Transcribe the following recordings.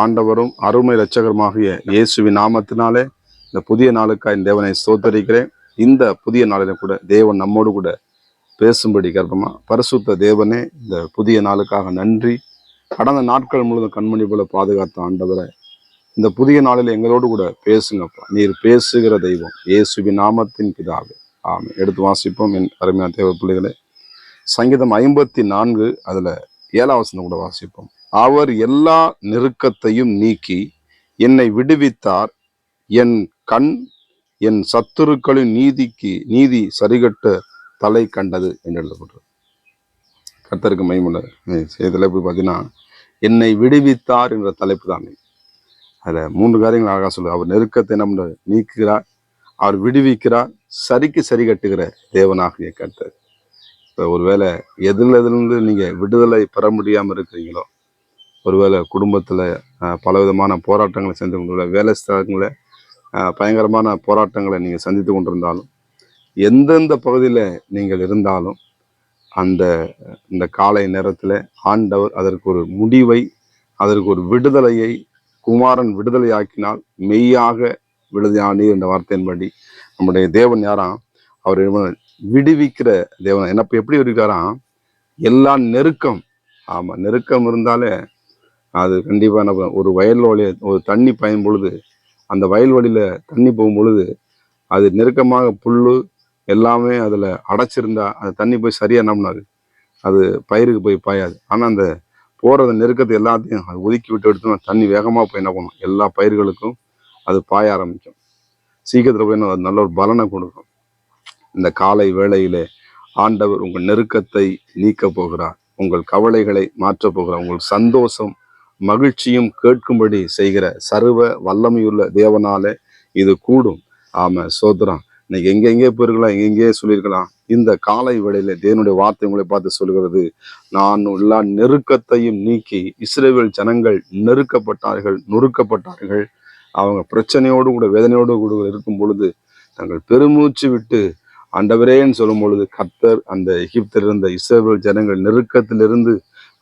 ஆண்டவரும் அருமை இரட்சகருமாகிய இயேசுவின் நாமத்தினாலே இந்த புதிய நாளுக்காய் தேவனை ஸ்தோத்தரிக்கிறேன். இந்த புதிய நாளில கூட தேவன் நம்மோடு கூட பேசும்படி கர்ப்பமா பரிசுத்த தேவனே, இந்த புதிய நாளுக்காக நன்றி. கடந்த நாட்கள் முழுவதும் கண்மணி போல பாதுகாத்த ஆண்டவரை, இந்த புதிய நாளில் எங்களோடு கூட பேசுங்கப்பா. நீர் பேசுகிற தெய்வம், இயேசுவின் நாமத்தின் பிதாவே, ஆமென். எடுத்து வாசிப்போம் என் அருமையான தேவ பிள்ளைகளே. சங்கீதம் 54 அதுல 7ஆம் வசனம் கூட வாசிப்போம். அவர் எல்லா நெருக்கத்தையும் நீக்கி என்னை விடுவித்தார். என் கண் என் சத்துருக்களின் நீதி சரிகட்ட தலை கண்டது என்று எழுதப்படுறது. கர்த்தருக்கு மகிமை. இதுல எப்படி பார்த்தீங்கன்னா, என்னை விடுவித்தார் என்ற தலைப்பு தான். அதுல 3 காரியங்கள் அழகா சொல்லுது. அவர் நெருக்கத்தை நம்ம நீக்குகிறார், அவர் விடுவிக்கிறார், சரிக்கு சரி கட்டுகிற தேவனாகிய கர்த்தர். இப்போ ஒருவேளை எதிலிருந்து நீங்க விடுதலை பெற முடியாம இருக்கிறீங்களோ, ஒருவேளை குடும்பத்துல பலவிதமான போராட்டங்களை சந்தித்து கொண்டுள்ள, வேலை ஸ்தலங்களை பயங்கரமான போராட்டங்களை நீங்க சந்தித்து கொண்டிருந்தாலும், எந்தெந்த பகுதியில நீங்கள் இருந்தாலும், இந்த காலை நேரத்துல ஆண்டவர் அதற்கு ஒரு முடிவை, அதற்கு ஒரு விடுதலையை, குமாரன் விடுதலை ஆக்கினால் மெய்யாக விடுதலையானி என்ற வார்த்தையின்படி நம்முடைய தேவன் யாராம்? அவர் விடுவிக்கிற தேவன். என்ன எப்படி இருக்காராம்? எல்லா நெருக்கம், ஆமா, நெருக்கம் இருந்தாலே அது கண்டிப்பா என்ன, ஒரு வயல்வெளி ஒரு தண்ணி பயன் பொழுது, அந்த வயல்வெளியில தண்ணி போகும் பொழுது அது நெருக்கமாக புல்லு எல்லாமே அதுல அடைச்சிருந்தா அந்த தண்ணி போய் சரியா என்ன பண்ணாது, அது பயிருக்கு போய் பாயாது. ஆனா அந்த போற நெருக்கத்தை எல்லாத்தையும் அது ஒதுக்கி விட்டு எடுத்தோம்னா தண்ணி வேகமா போய் என்ன பண்ணும், எல்லா பயிர்களுக்கும் அது பாய ஆரம்பிக்கும். சீக்கிரத்துல போய் அது நல்ல ஒரு பலனை கொடுக்கும். இந்த காலை வேளையிலே ஆண்டவர் உங்கள் நெருக்கத்தை நீக்க போகிறார், உங்கள் கவலைகளை மாற்ற போகிறார், உங்கள் சந்தோஷம் மகிழ்ச்சியும் கேட்கும்படி செய்கிற சர்வ வல்லமையுள்ள தேவனாலே இது கூடும். ஆமா, சோதரம். இன்னைக்கு எங்கெங்கே போயிருக்கலாம், எங்கெங்கே சொல்லியிருக்கலாம். இந்த காலை வேளையில தேவனுடைய வார்த்தை உங்களை பார்த்து சொல்கிறது, நான் எல்லா நெருக்கத்தையும் நீக்கி. இஸ்ரவேல் ஜனங்கள் நெருக்கப்பட்டார்கள், நொறுக்கப்பட்டார்கள். அவங்க பிரச்சனையோடு கூட வேதனையோடு கூட இருக்கும் பொழுது தங்கள் பெருமூச்சு விட்டு ஆண்டவரேன்னு சொல்லும் பொழுது கர்த்தர் அந்த எகிப்தில் இருந்த இஸ்ரவேல் ஜனங்கள் நெருக்கத்திலிருந்து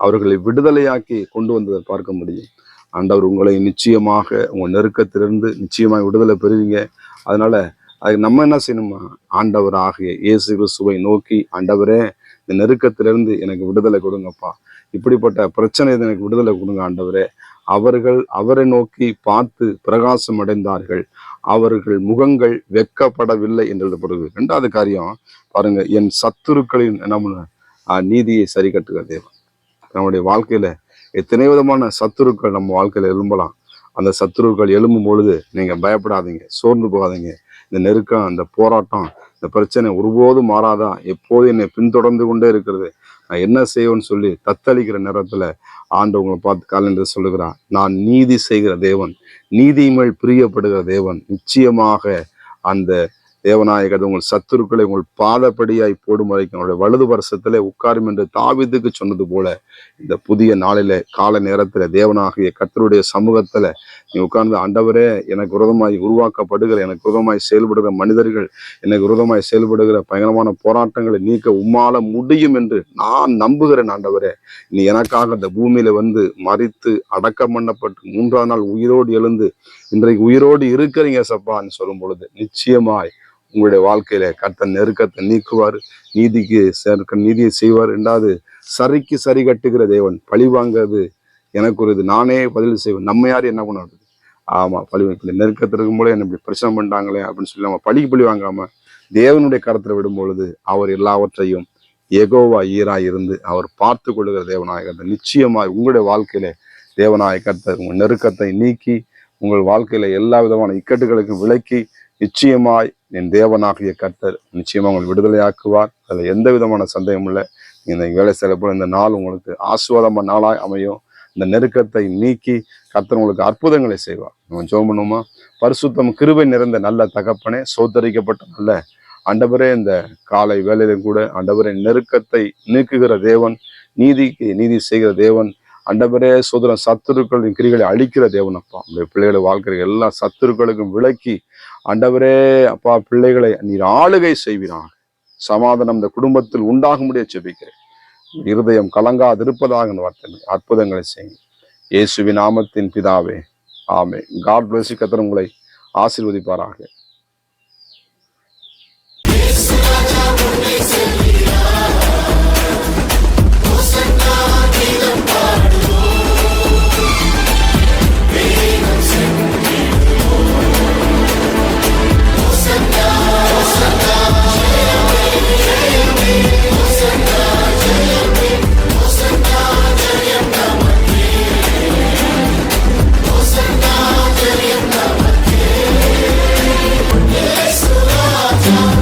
அவர்களை விடுதலையாக்கி கொண்டு வந்ததை பார்க்க முடியும். ஆண்டவர் உங்களை நிச்சயமாக உங்கள் நெருக்கத்திலிருந்து நிச்சயமாக விடுதலை பெறுவீங்க. அதனால அதுக்கு நம்ம என்ன செய்யணுமா, ஆண்டவர் ஆகிய இயேசு கிறிஸ்துவை நோக்கி, ஆண்டவரே இந்த நெருக்கத்திலிருந்து எனக்கு விடுதலை கொடுங்கப்பா, இப்படிப்பட்ட பிரச்சனை எனக்கு விடுதலை கொடுங்க ஆண்டவரே. அவர்கள் அவரை நோக்கி பார்த்து பிரகாசம் அடைந்தார்கள், அவர்கள் முகங்கள் வெட்கப்படவில்லை என்று எழுதப்படுது. 2வது காரியம் பாருங்க, என் சத்துருக்களின் நம்ம நீதியை சரி கட்டுகிற தேவன். நம்முடைய வாழ்க்கையில எத்தனை விதமான சத்துருக்கள் நம்ம வாழ்க்கையில எழும்பலாம். அந்த சத்துருக்கள் எழும்பும் பொழுது நீங்க பயப்படாதீங்க, சோர்ந்து போகாதீங்க. இந்த நெருக்கம், அந்த போராட்டம், இந்த பிரச்சனை ஒருபோதும் மாறாதா, எப்போது என்னை பின்தொடர்ந்து கொண்டே இருக்கிறது, நான் என்ன செய்வேன்னு சொல்லி தத்தளிக்கிற நேரத்துல ஆண்டவங்களை பார்த்து காலையில் சொல்லுகிறான், நான் நீதி செய்கிற தேவன், நீதி மேல் பிரியப்படுகிற தேவன். நிச்சயமாக அந்த தேவநாயகர் உங்கள் சத்துருக்களை உங்கள் பாதப்படியாய் போடும் வரைக்கும் அவருடைய வலது வருஷத்திலே உட்காரும் என்று தாவீதுக்கு சொன்னது போல, இந்த புதிய நாளில கால நேரத்துல தேவனாகிய கர்த்தருடைய சமூகத்துல நீ உட்கார்ந்து, ஆண்டவரே எனக்கு விரோதமாய் உருவாக்கப்படுகிற, எனக்கு விரோதமாய் செயல்படுகிற மனிதர்கள், எனக்கு விரோதமாய் செயல்படுகிற பயங்கரமான போராட்டங்களை நீக்க உம்மால முடியும் என்று நான் நம்புகிறேன். ஆண்டவரே, நீ எனக்காக இந்த பூமியில வந்து மரித்து அடக்கம் பண்ணப்பட்டு 3ஆம் நாள் உயிரோடு எழுந்து இன்றைக்கு உயிரோடு இருக்கிறீங்க சப்பான்னு சொல்லும் பொழுது நிச்சயமாய் உங்களுடைய வாழ்க்கையில கர்த்தர் நெருக்கத்தை நீக்குவார், நீதியை செய்வார். 2வது, சரிக்கு சரி கட்டுகிற தேவன். பழி வாங்கிறது எனக்கு ஒரு இது, நானே பதில் செய்வேன். நம்ம யாரும் என்ன பண்ணுறது? ஆமா, பழி நெருக்கத்தில் இருக்கும் போது என்ன இப்படி பிரச்சனை பண்ணிட்டாங்களே அப்படின்னு சொல்லி நம்ம பழி வாங்காம தேவனுடைய கரத்துல விடும் பொழுது அவர் எல்லாவற்றையும் யெகோவா ஈராய் இருந்து அவர் பார்த்து கொள்ளுகிற தேவனாய கர்த்தர். நிச்சயமாய் உங்களுடைய வாழ்க்கையில தேவனாய கர்த்தர் உங்கள் நெருக்கத்தை நீக்கி உங்கள் வாழ்க்கையில எல்லா விதமான இக்கட்டுகளுக்கும் விலக்கி நிச்சயமாய் என் தேவனாகிய கர்த்தர் நிச்சயமா உங்களை விடுதலை ஆக்குவார். அதுல எந்த விதமான சந்தேகம் இல்லை. இந்த வேலை செய்யப்போ இந்த நாள் உங்களுக்கு ஆசீர்வாதமான நாளாய் அமையும். இந்த நெருக்கத்தை நீக்கி கர்த்தர் உங்களுக்கு அற்புதங்களை செய்வார். நம்ம ஜெபம் பண்ணுவோமா? பரிசுத்தம் கிருபை நிறைந்த நல்ல தகப்பனே, சோதரிக்கப்பட்ட நல்ல ஆண்டவரே, இந்த காலை வேலையிலும் கூட ஆண்டவரே நெருக்கத்தை நீக்குகிற தேவன், நீதிக்கு நீதி செய்கிற தேவன், ஆண்டவரே சோதரன் சத்துருக்களின் கிரிகளை அழிக்கிற தேவன். அப்பா, உங்களுடைய பிள்ளைகளை வாழ்க்கிற எல்லா சத்துருக்களுக்கும் விலக்கி ஆண்டவரே அப்பா பிள்ளைகளை நீர் ஆளுகை செய்வீராக. சமாதானம் இந்த குடும்பத்தில் உண்டாகும்படியே ஜெபிக்கிறேன். இருதயம் கலங்காதிருப்பதாக வார்த்தை அற்புதங்களை செய்யுங்க. இயேசுவின் நாமத்தின் பிதாவே, ஆமென். God bless you. கர்த்தர் உங்களை ஆசீர்வதிப்பாராக. Yes,